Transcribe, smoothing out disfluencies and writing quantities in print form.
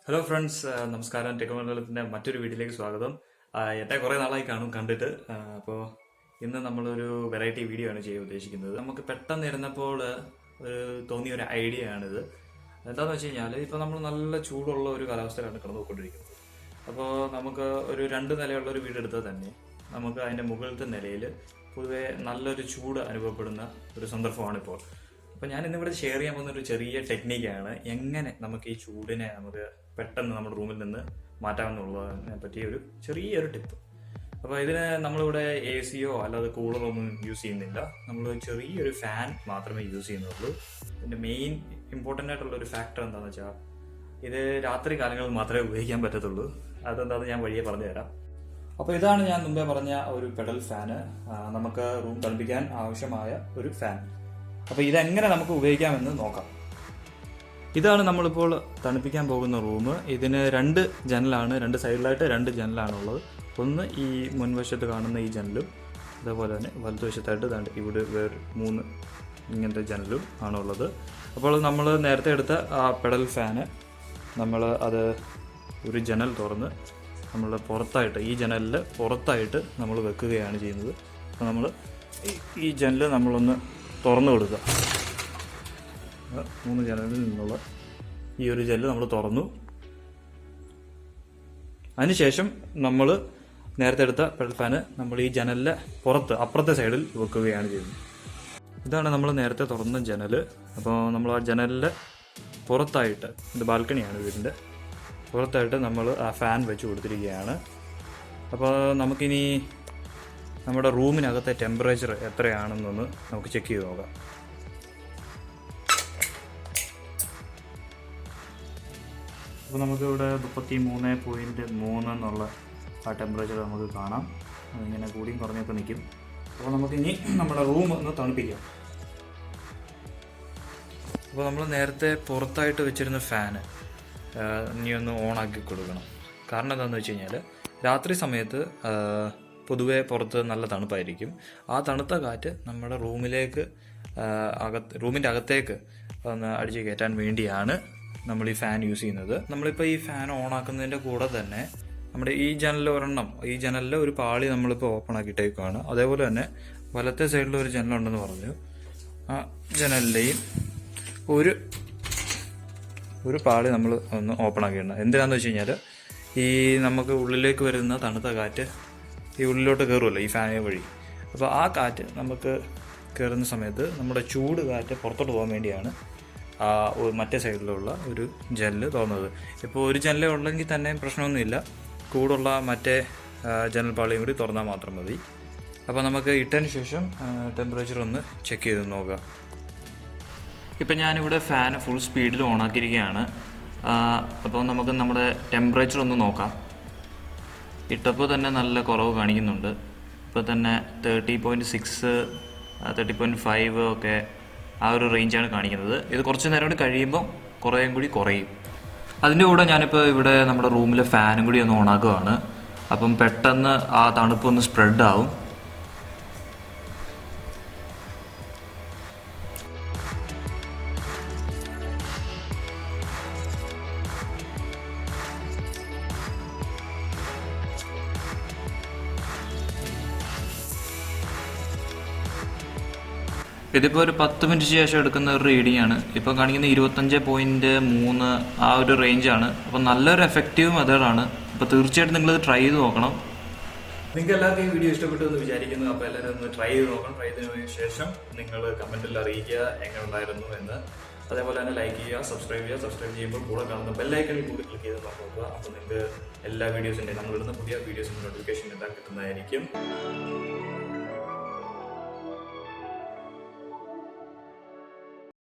Hello friends, നമസ്കാരം. ടെക്നോളജിൻ്റെ മറ്റൊരു വീഡിയോയിലേക്ക് സ്വാഗതം. എന്നെ കുറേ നാളായി കണ്ടിട്ട്. അപ്പോൾ ഇന്ന് നമ്മളൊരു വെറൈറ്റി വീഡിയോ ആണ് ചെയ്യാൻ ഉദ്ദേശിക്കുന്നത്. നമുക്ക് പെട്ടെന്ന് ഇരുന്നപ്പോൾ തോന്നിയ ഒരു ഐഡിയ ആണിത്. എന്താണെന്ന് വെച്ച് കഴിഞ്ഞാൽ, ഇപ്പോൾ നമ്മൾ നല്ല ചൂടുള്ള ഒരു കാലാവസ്ഥയിലാണ് കിടന്നുകൊണ്ടിരിക്കുന്നത്. അപ്പോൾ നമുക്ക് ഒരു 2 നിലയുള്ള ഒരു വീട് എടുത്താൽ തന്നെ നമുക്ക് അതിൻ്റെ മുകളിലത്തെ നിലയിൽ പൊതുവെ നല്ലൊരു ചൂട് അനുഭവപ്പെടുന്ന ഒരു സന്ദർഭമാണിപ്പോൾ. അപ്പോൾ ഞാൻ ഇന്നിവിടെ ഷെയർ ചെയ്യാൻ പോകുന്ന ഒരു ചെറിയ ടെക്നിക്കാണ്, എങ്ങനെ നമുക്ക് ഈ ചൂടിനെ നമുക്ക് പെട്ടെന്ന് നമ്മുടെ റൂമിൽ നിന്ന് മാറ്റാമെന്നുള്ളതിനെ പറ്റിയ ഒരു ചെറിയൊരു ടിപ്പ്. അപ്പോൾ ഇതിന് നമ്മളിവിടെ എ സിയോ അല്ലാതെ കൂളറോ ഒന്നും യൂസ് ചെയ്യുന്നില്ല. നമ്മൾ ചെറിയൊരു ഫാൻ മാത്രമേ യൂസ് ചെയ്യുന്നുള്ളൂ. ഇതിൻ്റെ മെയിൻ ഇമ്പോർട്ടൻ്റ് ആയിട്ടുള്ള ഒരു ഫാക്ടർ എന്താണെന്ന് വെച്ചാൽ, ഇത് രാത്രി കാലങ്ങളിൽ മാത്രമേ ഉപയോഗിക്കാൻ പറ്റത്തുള്ളൂ. അതെന്താണെന്ന് ഞാൻ വഴിയെ പറഞ്ഞു തരാം. അപ്പോൾ ഇതാണ് ഞാൻ മുമ്പേ പറഞ്ഞ ഒരു പെഡൽ ഫാന്, നമുക്ക് റൂം തണുപ്പിക്കാൻ ആവശ്യമായ ഒരു ഫാൻ. അപ്പോൾ ഇതെങ്ങനെ നമുക്ക് ഉപയോഗിക്കാമെന്ന് നോക്കാം. ഇതാണ് നമ്മളിപ്പോൾ തണുപ്പിക്കാൻ പോകുന്ന റൂം. ഇതിന് 2 ജനലാണ്, 2 സൈഡിലായിട്ട് 2 ജനലാണുള്ളത്. ഒന്ന് ഈ മുൻവശത്ത് കാണുന്ന ഈ ജനലും, അതേപോലെ തന്നെ വലതുവശത്തായിട്ട് ഇവിടെ വേറെ 3 ഇങ്ങനത്തെ ജനലും ആണുള്ളത്. അപ്പോൾ നമ്മൾ നേരത്തെ എടുത്ത ആ പെഡൽ ഫാന് നമ്മൾ അത് ഒരു ജനൽ തുറന്ന് നമ്മൾ പുറത്തായിട്ട്, ഈ ജനലിൽ പുറത്തായിട്ട് നമ്മൾ വെക്കുകയാണ് ചെയ്യുന്നത്. അപ്പോൾ നമ്മൾ ഈ ജനൽ നമ്മളൊന്ന് തുറന്നു കൊടുക്കുക. 3 ജനലിൽ നിന്നുള്ള ഈ ഒരു ജനൽ നമ്മൾ തുറന്നു. അതിനുശേഷം നമ്മൾ നേരത്തെ എടുത്ത പെഡൽ ഫാന് നമ്മൾ ഈ ജനലിലെ പുറത്ത് അപ്പുറത്തെ സൈഡിൽ വെക്കുകയാണ് ചെയ്യുന്നത്. ഇതാണ് നമ്മൾ നേരത്തെ തുറന്ന ജനൽ. അപ്പോൾ നമ്മൾ ആ ജനലിലെ പുറത്തായിട്ട്, ഇത് ബാൽക്കണിയാണ് വീടിൻ്റെ, പുറത്തായിട്ട് നമ്മൾ ആ ഫാൻ വെച്ച് കൊടുത്തിരിക്കുകയാണ്. അപ്പോൾ നമുക്കിനി നമ്മുടെ റൂമിനകത്തെ ടെമ്പറേച്ചർ എത്രയാണെന്നൊന്ന് നമുക്ക് ചെക്ക് ചെയ്ത് നോക്കാം. അപ്പോൾ നമുക്കിവിടെ 33.3 എന്നുള്ള ആ ടെമ്പറേച്ചർ നമുക്ക് കാണാം. അതിങ്ങനെ കൂടിയും കുറഞ്ഞൊക്കെ നിൽക്കും. അപ്പോൾ നമുക്കിനി നമ്മുടെ റൂം ഒന്ന് തണുപ്പിക്കാം. അപ്പോൾ നമ്മൾ നേരത്തെ പുറത്തായിട്ട് വെച്ചിരുന്ന ഫാന് ഇനി ഒന്ന് ഓണാക്കി കൊടുക്കണം. കാരണം എന്താണെന്ന് വെച്ച് കഴിഞ്ഞാൽ, രാത്രി സമയത്ത് പൊതുവേ പുറത്ത് നല്ല തണുപ്പായിരിക്കും. ആ തണുത്ത കാറ്റ് നമ്മുടെ റൂമിൻ്റെ അകത്തേക്ക് ഒന്ന് അടിച്ച് കയറ്റാൻ വേണ്ടിയാണ് നമ്മൾ ഈ ഫാൻ യൂസ് ചെയ്യുന്നത്. നമ്മളിപ്പോൾ ഈ ഫാൻ ഓണാക്കുന്നതിൻ്റെ കൂടെ തന്നെ നമ്മുടെ ഈ ജനലിലെ ഒരു പാളി നമ്മളിപ്പോൾ ഓപ്പൺ ആക്കിയിട്ടേക്കാണ്. അതേപോലെ തന്നെ വലത്തെ സൈഡിൽ ഒരു ജനലുണ്ടെന്ന് പറഞ്ഞു. ആ ജനലിലെയും ഒരു പാളി നമ്മൾ ഒന്ന് ഓപ്പൺ ആക്കിയിടണം. എന്തിനാണെന്ന് വെച്ച് കഴിഞ്ഞാൽ, ഈ നമുക്ക് ഉള്ളിലേക്ക് വരുന്ന തണുത്ത കാറ്റ് ഈ ഉള്ളിലോട്ട് കയറുമല്ലോ ഈ ഫാൻ വഴി. അപ്പോൾ ആ കാറ്റ് നമുക്ക് കയറുന്ന സമയത്ത് നമ്മുടെ ചൂട് കാറ്റ് പുറത്തോട്ട് പോകാൻ വേണ്ടിയാണ് മറ്റേ സൈഡിലുള്ള ഒരു ജനൽ തുറന്നത്. ഇപ്പോൾ ഒരു ജനലേ ഉള്ളെങ്കിൽ തന്നെ പ്രശ്നമൊന്നുമില്ല. കൂടുള്ള മറ്റേ ജനൽ പാളിയും കൂടി തുറന്നാൽ മാത്രം മതി. അപ്പോൾ നമുക്ക് ഇട്ടതിന് ശേഷം ടെമ്പറേച്ചർ ഒന്ന് ചെക്ക് ചെയ്ത് നോക്കാം. ഇപ്പം ഞാനിവിടെ ഫാൻ ഫുൾ സ്പീഡിൽ ഓണാക്കിയിരിക്കുകയാണ്. അപ്പോൾ നമുക്ക് നമ്മുടെ ടെമ്പറേച്ചർ ഒന്ന് നോക്കാം. ഇട്ടപ്പോൾ തന്നെ നല്ല കുറവ് കാണിക്കുന്നുണ്ട്. ഇപ്പോൾ തന്നെ 30.6, 30.5 ഒക്കെ ആ ഒരു റേഞ്ചാണ് കാണിക്കുന്നത്. ഇത് കുറച്ച് നേരം കൂടി കഴിയുമ്പോൾ കുറേയും കൂടി കുറയും. അതിൻ്റെ കൂടെ ഞാനിപ്പോൾ ഇവിടെ നമ്മുടെ റൂമിലെ ഫാനും കൂടി ഒന്ന് ഓണാക്കുകയാണ്. അപ്പം പെട്ടെന്ന് ആ തണുപ്പൊന്ന് സ്പ്രെഡ് ആവും. ഇതിപ്പോൾ ഒരു 10 മിനിറ്റ് ശേഷം എടുക്കുന്ന ഒരു റീഡിംഗ് ആണ്. ഇപ്പോൾ കാണിക്കുന്ന 25.3 ആ ഒരു റേഞ്ചാണ്. അപ്പോൾ നല്ലൊരു എഫക്റ്റീവ് മെത്തേഡാണ്. അപ്പോൾ തീർച്ചയായിട്ടും നിങ്ങളിത് ട്രൈ ചെയ്ത് നോക്കണം. നിങ്ങൾക്ക് എല്ലാവർക്കും ഈ വീഡിയോ ഇഷ്ടപ്പെട്ടു എന്ന് വിചാരിക്കുന്നു. അപ്പോൾ എല്ലാവരും ഒന്ന് ട്രൈ ചെയ്ത് നോക്കണം. ട്രൈ ചെയ്തതിനു ശേഷം നിങ്ങൾ കമൻറ്റിൽ അറിയിക്കുക എങ്ങനെ ഉണ്ടായിരുന്നു എന്ന്. അതേപോലെ തന്നെ ലൈക്ക് ചെയ്യുക, സബ്സ്ക്രൈബ് ചെയ്യുക. സബ്സ്ക്രൈബ് ചെയ്യുമ്പോൾ കൂടെ കാണുന്ന ബെല്ലൈക്കണിൽ കൂടി ക്ലിക്ക് ചെയ്ത് നോക്കുക. അപ്പോൾ നിങ്ങൾക്ക് എല്ലാ വീഡിയോസിൻ്റെയും, നമ്മളിടുന്ന പുതിയ വീഡിയോസിൻ്റെ നോട്ടിഫിക്കേഷൻ എല്ലാം കിട്ടുന്നതായിരിക്കും.